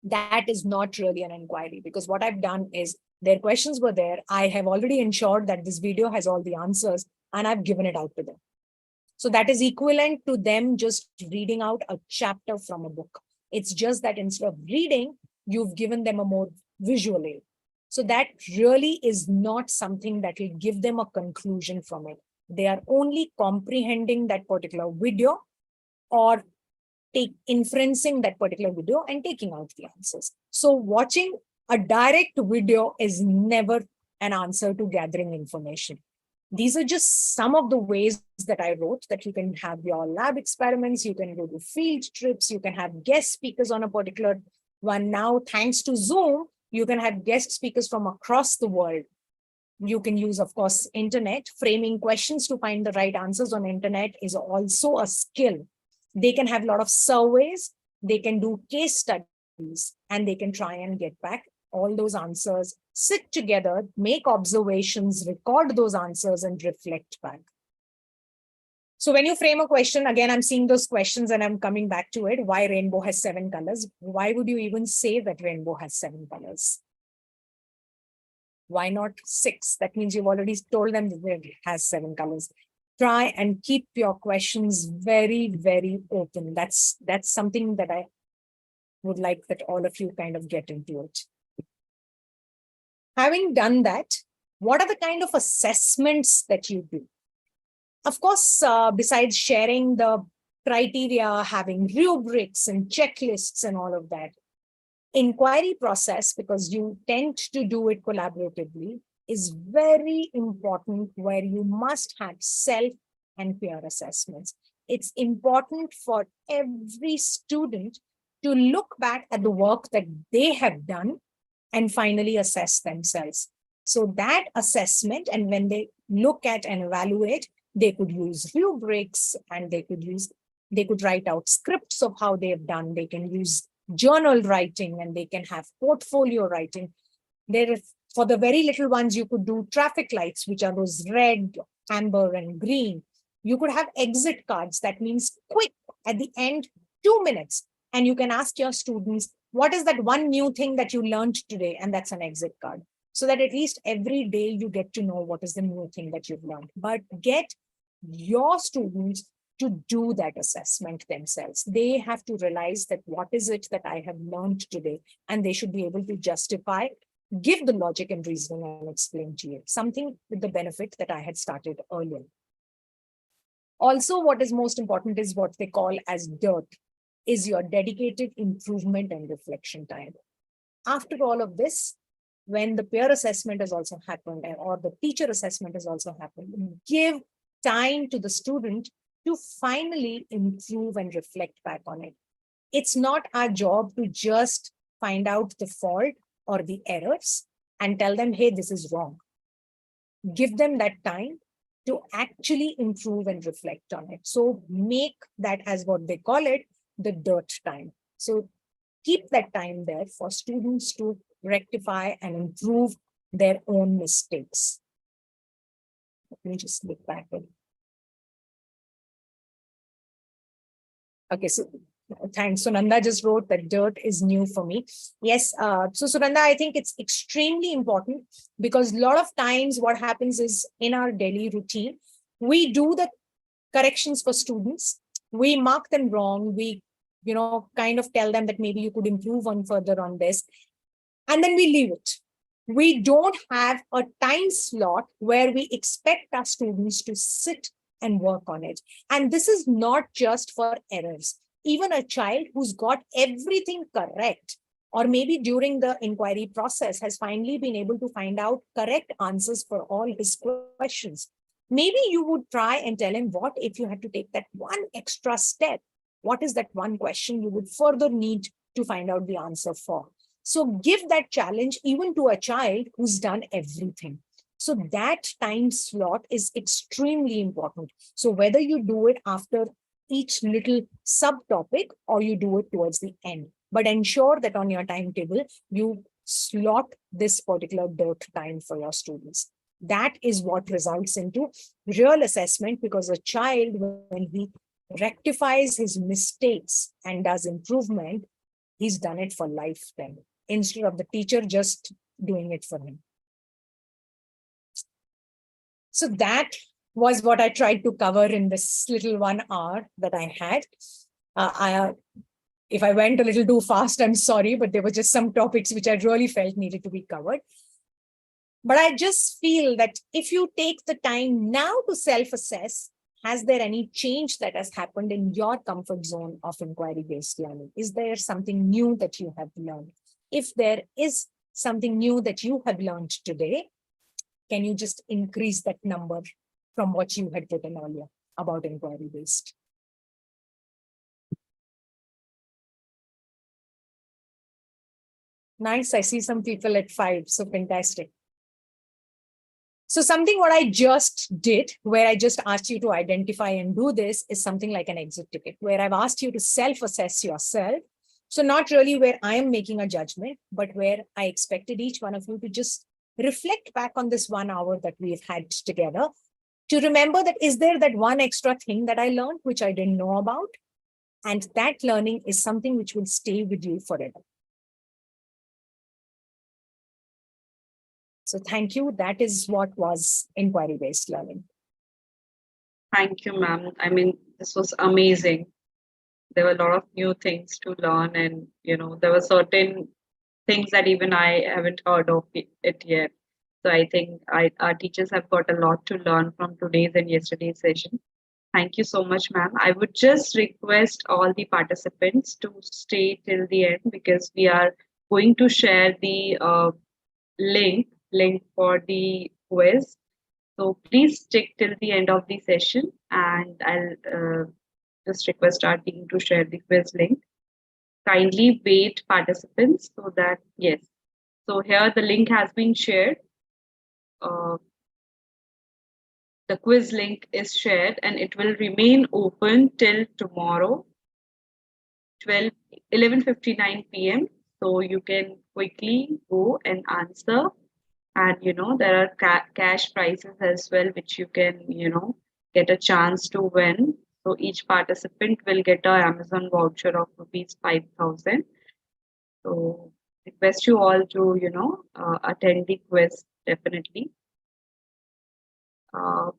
[SPEAKER 2] That is not really an inquiry, because what I've done is their questions were there. I have already ensured that this video has all the answers and I've given it out to them. So that is equivalent to them just reading out a chapter from a book. It's just that instead of reading, you've given them a more visual aid. So that really is not something that will give them a conclusion from it. They are only comprehending that particular video or inferencing that particular video and taking out the answers. So watching a direct video is never an answer to gathering information. These are just some of the ways that I wrote that you can have your lab experiments, you can go to field trips, you can have guest speakers on a particular one. Now, thanks to Zoom, you can have guest speakers from across the world. You can use, of course, internet. Framing questions to find the right answers on internet is also a skill. They can have a lot of surveys, they can do case studies, and they can try and get back all those answers, sit together, make observations, record those answers, and reflect back. So when you frame a question, again, I'm seeing those questions and I'm coming back to it. Why rainbow has 7 colors? Why would you even say that rainbow has 7 colors? Why not 6? That means you've already told them that it has 7 colors. Try and keep your questions very, very open. That's something that I would like that all of you kind of get into it. Having done that, what are the kind of assessments that you do? Of course, besides sharing the criteria, having rubrics and checklists and all of that, inquiry process, because you tend to do it collaboratively, is very important, where you must have and peer assessments. It's important for every student to look back at the work that they have done and finally assess themselves. So that assessment, and when they look at and evaluate, they could use rubrics, and they could write out scripts of how they have done. They can use journal writing, and they can have portfolio writing. There is, for the very little ones, you could do traffic lights, which are those red, amber, and green. You could have exit cards. That means quick at the end, 2 minutes. And you can ask your students, what is that one new thing that you learned today? And that's an exit card. So that at least every day you get to know what is the new thing that you've learned. But get your students to do that assessment themselves. They have to realize that what is it that I have learned today, and they should be able to justify, give the logic and reasoning, and explain to you something with the benefit that I had started earlier. Also, what is most important is what they call as DIRT, is your dedicated improvement and reflection time. After all of this, when the peer assessment has also happened, or the teacher assessment has also happened, give time to the student to finally improve and reflect back on it. It's not our job to just find out the fault or the errors and tell them, hey, this is wrong. Give them that time to actually improve and reflect on it. So make that, as what they call it, the DIRT time. So keep that time there for students to rectify and improve their own mistakes. Let me just look back. Okay, so thanks. Sunanda just wrote that DIRT is new for me. Yes, so Sunanda, I think it's extremely important, because a lot of times what happens is, in our daily routine, we do the corrections for students. We mark them wrong. We, kind of tell them that maybe you could improve on further on this, and then we leave it. We don't have a time slot where we expect our students to sit and work on it. And this is not just for errors. Even a child who's got everything correct, or maybe during the inquiry process has finally been able to find out correct answers for all his questions, maybe you would try and tell him, what if you had to take that one extra step? What is that one question you would further need to find out the answer for? So give that challenge even to a child who's done everything. So that time slot is extremely important. So whether you do it after each little subtopic or you do it towards the end, but ensure that on your timetable, you slot this particular DIRT time for your students. That is what results into real assessment, because a child, when he rectifies his mistakes and does improvement, he's done it for life then, instead of the teacher just doing it for him. So that was what I tried to cover in this little 1 hour that I had. If I went a little too fast, I'm sorry, but there were just some topics which I really felt needed to be covered. But I just feel that if you take the time now to self-assess, has there any change that has happened in your comfort zone of inquiry-based learning? Is there something new that you have learned? If there is something new that you have learned today, can you just increase that number from what you had written earlier about inquiry-based? Nice, I see some people at 5, so fantastic. So something what I just did, where I just asked you to identify and do this, is something like an exit ticket, where I've asked you to self-assess yourself. So not really where I am making a judgment, but where I expected each one of you to just reflect back on this 1 hour that we've had together, to remember that, is there that one extra thing that I learned which I didn't know about? And that learning is something which will stay with you forever. So thank you. That is what was inquiry-based learning.
[SPEAKER 1] Thank you, ma'am. I mean, this was amazing. There were a lot of new things to learn, and there were certain things that even I haven't heard of it yet. So I think our teachers have got a lot to learn from today's and yesterday's session. Thank you so much, ma'am. I would just request all the participants to stay till the end, because we are going to share the link for the quiz. So please stick till the end of the session, and I'll just request our team to share the quiz link. Kindly wait, participants, so that yes. So here the link has been shared. Uh, the quiz link is shared, and it will remain open till tomorrow, 11:59 p.m. So you can quickly go and answer, and there are cash prizes as well, which you can get a chance to win. So each participant will get a Amazon voucher of rupees 5,000. So request you all to attend the quiz definitely. uh,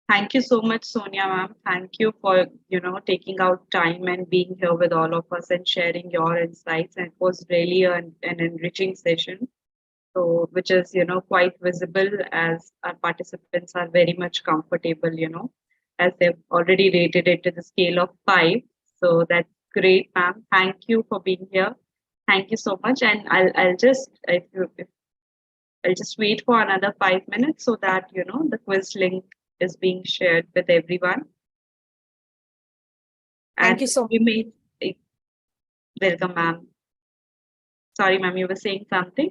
[SPEAKER 1] Thank you so much, Sonia ma'am. Thank you for taking out time and being here with all of us and sharing your insights. And it was really an enriching session. So which is quite visible, as our participants are very much comfortable, as they've already rated it to the scale of 5. So that's great, ma'am. Thank you for being here. Thank you so much. And I'll just if I'll just wait for another 5 minutes so that the quiz link is being shared with everyone.
[SPEAKER 2] Thank
[SPEAKER 1] And
[SPEAKER 2] you so much.
[SPEAKER 1] we may welcome, ma'am. Sorry, ma'am, you were saying something.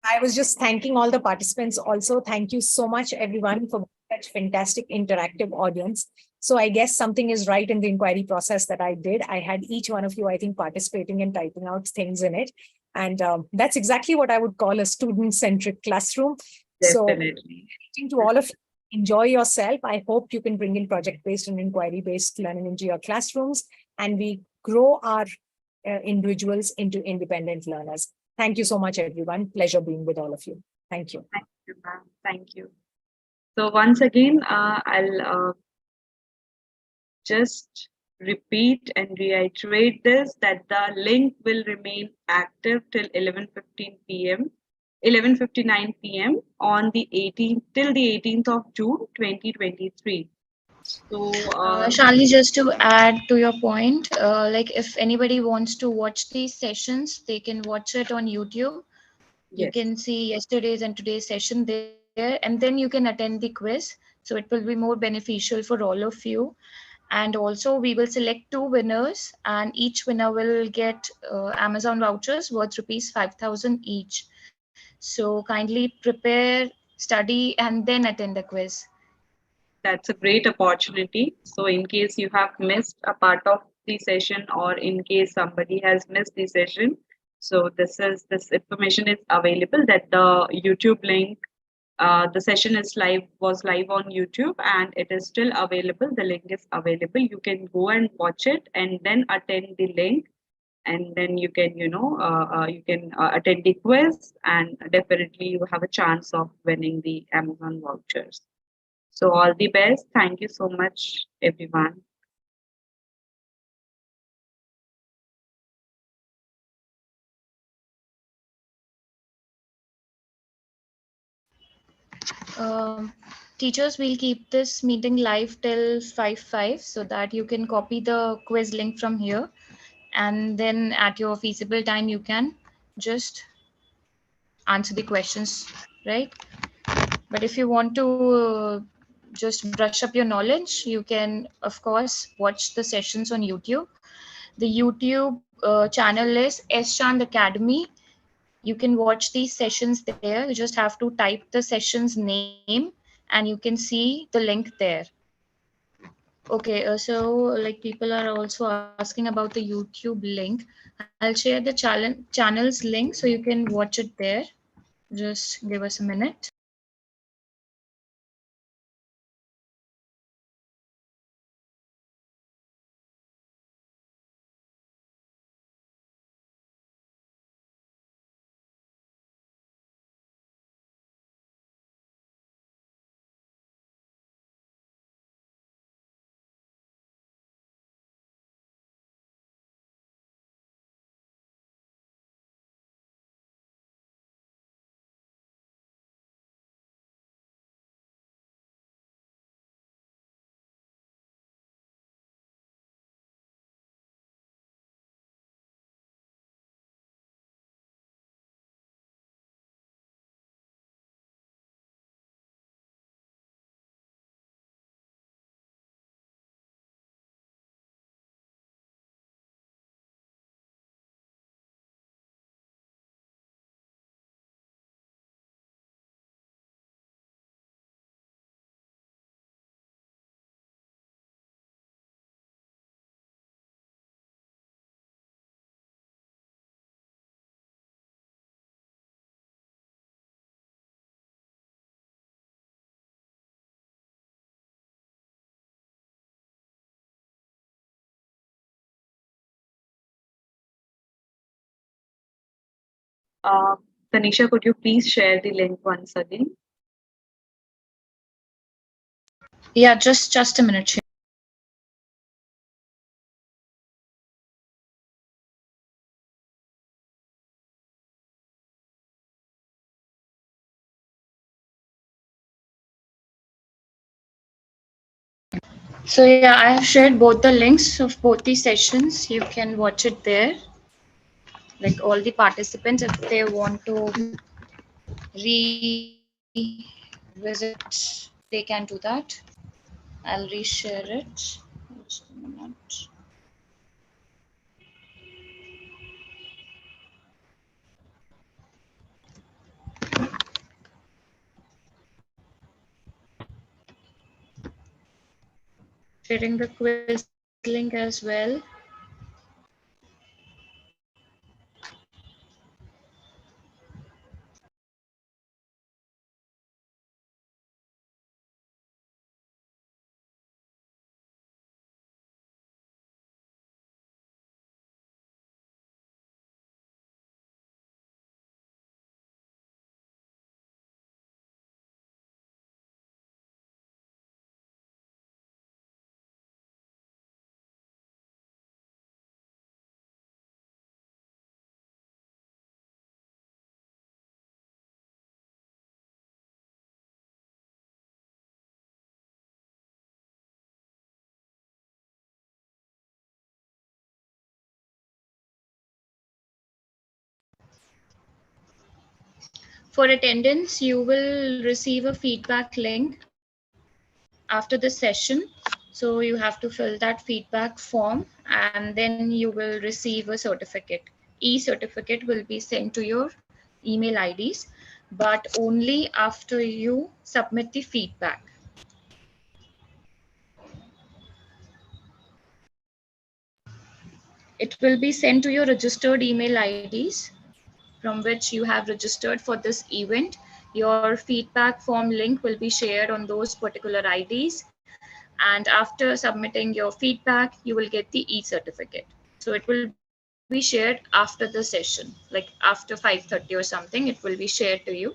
[SPEAKER 2] I was just thanking all the participants also. Thank you so much, everyone, for such fantastic interactive audience. So I guess something is right in the inquiry process that I did. I had each one of you, I think, participating and typing out things in it. And that's exactly what I would call a student-centric classroom. So
[SPEAKER 1] Definitely.
[SPEAKER 2] to all of you, enjoy yourself. I hope you can bring in project-based and inquiry-based learning into your classrooms, and we grow our individuals into independent learners. Thank you so much, everyone. Pleasure being with all of you. Thank you.
[SPEAKER 1] Thank you, ma'am. Thank you. So once again, I'll just repeat and reiterate this, that the link will remain active till 11:15 p.m. 11:59 p.m. on the 18th till the 18th of June 2023. So
[SPEAKER 3] Shalini, just to add to your point, like if anybody wants to watch these sessions, they can watch it on YouTube. You
[SPEAKER 1] yes,
[SPEAKER 3] can see yesterday's and today's session there, and then you can attend the quiz. So it will be more beneficial for all of you. And also, we will select 2 winners, and each winner will get Amazon vouchers worth rupees 5,000 each. So kindly prepare, study, and then attend the quiz.
[SPEAKER 1] that's a great opportunity. So in case you have missed a part of the session, or in case somebody has missed the session, so this information is available, that the YouTube link, the session was live on YouTube, and it is still available. The link is available. You can go and watch it and then attend the link, and then you can attend the quiz, and definitely you have a chance of winning the Amazon vouchers. So all the best. Thank you so much, everyone.
[SPEAKER 3] Um, Teachers will keep this meeting live till 5 so that you can copy the quiz link from here, and then at your feasible time you can just answer the questions, right? But if you want to just brush up your knowledge, you can of course watch the sessions on YouTube. The YouTube channel is Shand Academy. You can watch these sessions there. You just have to type the session's name and you can see the link there. Okay, so like people are also asking about the YouTube link. I'll share the channel's link so you can watch it there. Just give us a minute.
[SPEAKER 1] Tanisha, could you please share the link once again?
[SPEAKER 3] Yeah, just a minute. So yeah, I have shared both the links of both the sessions. You can watch it there. Like all the participants, if they want to revisit, they can do that. I'll reshare it. Just a minute. Sharing the quiz link as well. For attendance, you will receive a feedback link after the session. So you have to fill that feedback form and then you will receive a certificate. E-certificate will be sent to your email IDs, but only after you submit the feedback. It will be sent to your registered email IDs from which you have registered for this event. Your feedback form link will be shared on those particular IDs. And after submitting your feedback, you will get the e-certificate. So it will be shared after the session, like after 5:30 or something, it will be shared to you.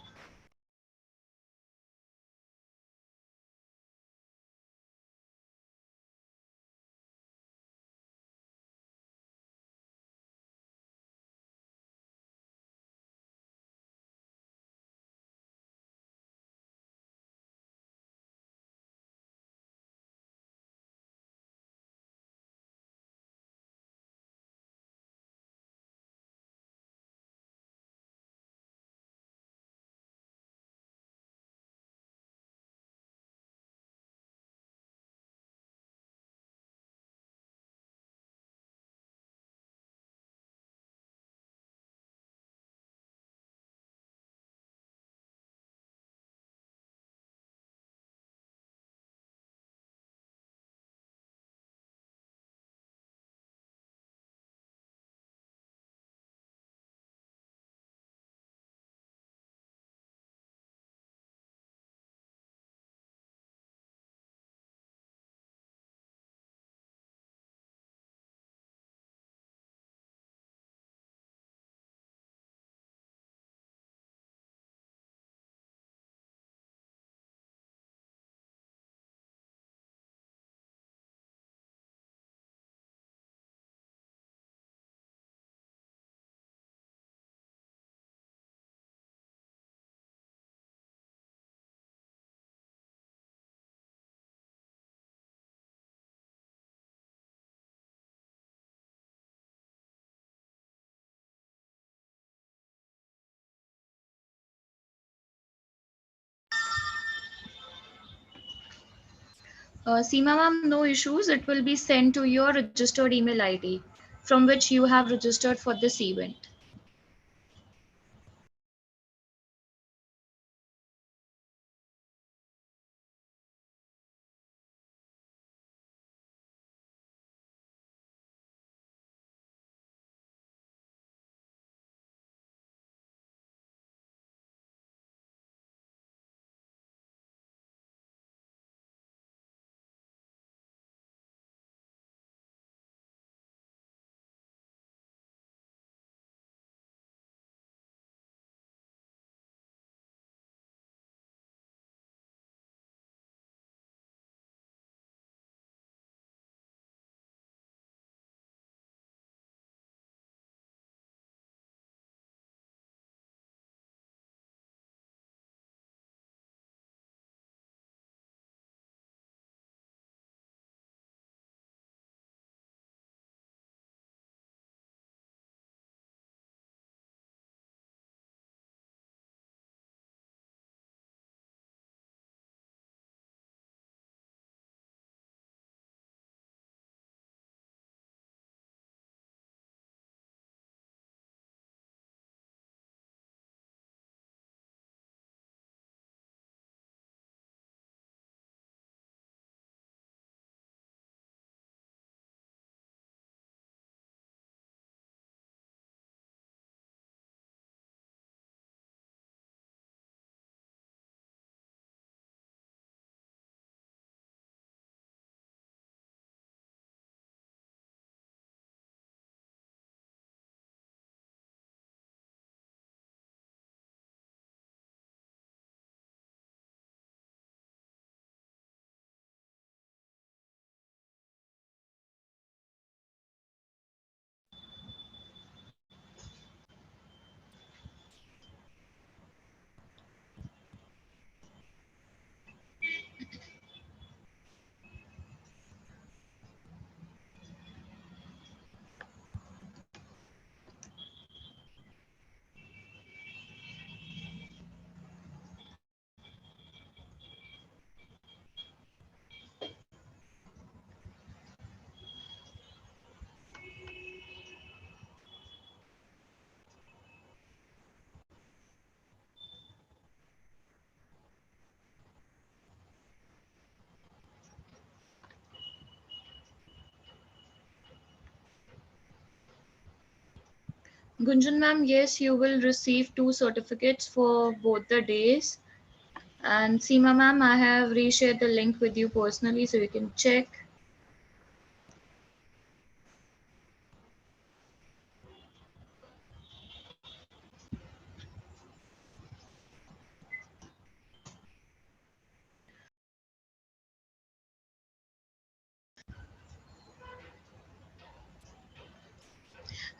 [SPEAKER 3] Seema ma'am, no issues. It will be sent to your registered email ID from which you have registered for this event. Gunjan ma'am, yes, you will receive 2 certificates for both the days. And Seema ma'am, I have reshared the link with you personally so you can check.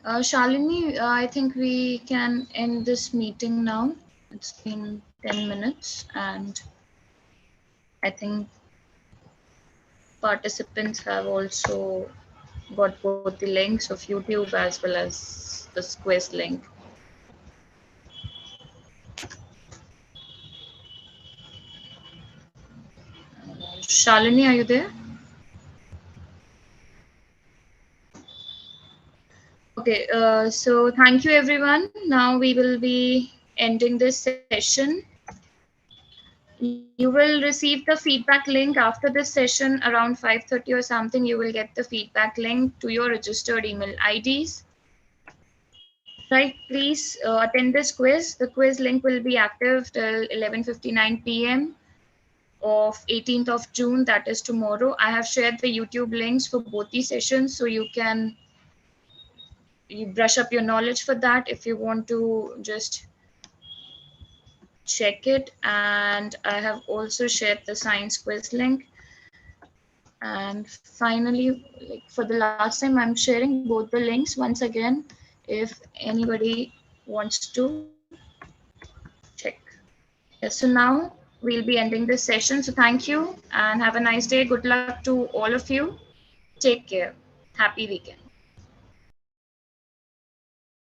[SPEAKER 3] Shalini, I think we can end this meeting now. It's been 10 minutes, and I think participants have also got both the links of YouTube as well as this quiz link. Shalini, are you there? Okay, so thank you everyone. Now we will be ending this session. You will receive the feedback link after this session around 5:30 or something. You will get the feedback link to your registered email IDs. Right, please attend this quiz. The quiz link will be active till 11:59 p.m. of 18th of June, that is tomorrow. I have shared the YouTube links for both these sessions so you brush up your knowledge for that if you want to just check it. And I have also shared the science quiz link. And finally, like for the last time, I'm sharing both the links once again if anybody wants to check. Yes, so now we'll be ending this session. So thank you and have a nice day. Good luck to all of you. Take care. Happy weekend.